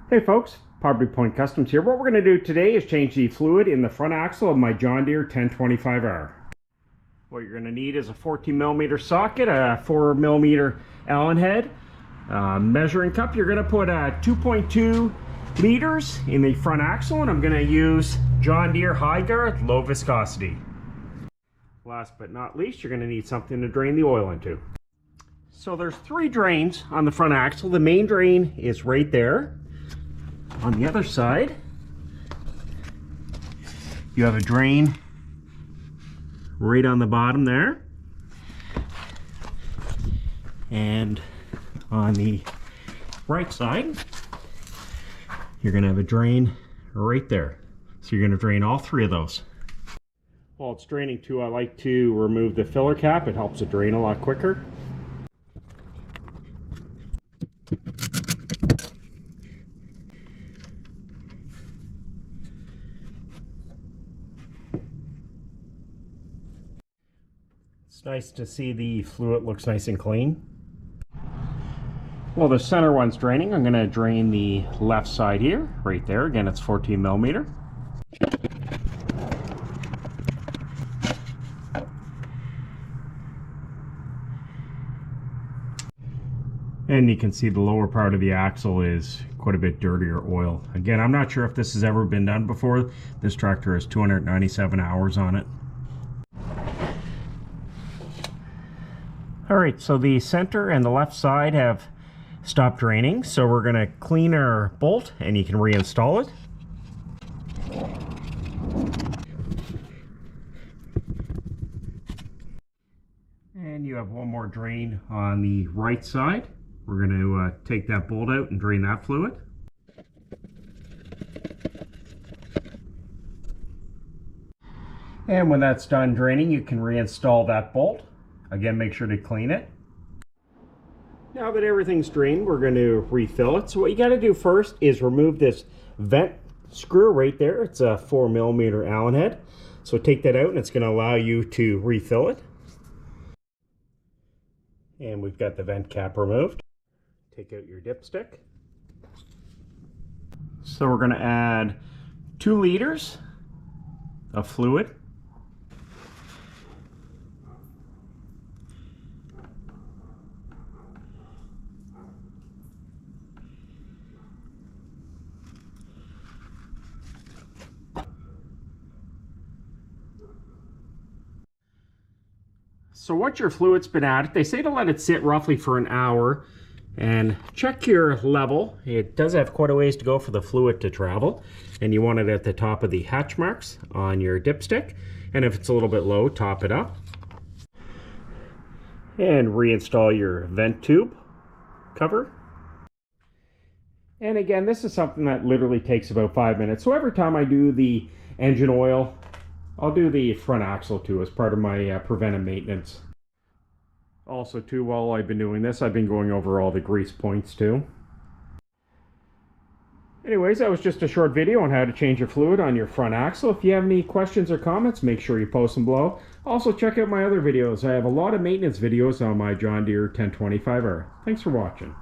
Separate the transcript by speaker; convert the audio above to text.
Speaker 1: Hey folks, Poverty Point Customs here. What we're going to do today is change the fluid in the front axle of my John Deere 1025r. What you're going to need is a 14mm socket, a 4mm Allen head, measuring cup. You're going to put 2.2 liters in the front axle, and I'm going to use John Deere Gard low viscosity. Last but not least, you're going to need something to drain the oil into. So there's 3 drains on the front axle. The main drain is right there. On the other side, you have a drain right on the bottom there. And on the right side, you're going to have a drain right there. So you're going to drain all 3 of those. While it's draining too, I like to remove the filler cap. It helps it drain a lot quicker. It's nice to see the fluid looks nice and clean. Well, the center one's draining. I'm going to drain the left side here, right there. Again, it's 14mm. And you can see the lower part of the axle is quite a bit dirtier oil. Again, I'm not sure if this has ever been done before. This tractor has 297 hours on it. Alright, so the center and the left side have stopped draining, so we're going to clean our bolt and you can reinstall it. And you have one more drain on the right side. We're going to take that bolt out and drain that fluid. And when that's done draining, you can reinstall that bolt. Again, make sure to clean it. Now that everything's drained, we're going to refill it. So what you got to do first is remove this vent screw right there. It's a 4mm Allen head. So take that out and it's going to allow you to refill it. And we've got the vent cap removed. Take out your dipstick. So we're going to add 2 liters of fluid. So once your fluid's been added, they say to let it sit roughly for an hour and check your level. It does have quite a ways to go for the fluid to travel, and you want it at the top of the hatch marks on your dipstick, and if it's a little bit low, top it up. And reinstall your vent tube cover. And again, this is something that literally takes about 5 minutes. So every time I do the engine oil, I'll do the front axle too as part of my preventive maintenance. Also too, while I've been doing this, I've been going over all the grease points too. Anyways, that was just a short video on how to change your fluid on your front axle. If you have any questions or comments, make sure you post them below. Also check out my other videos. I have a lot of maintenance videos on my John Deere 1025r. Thanks for watching.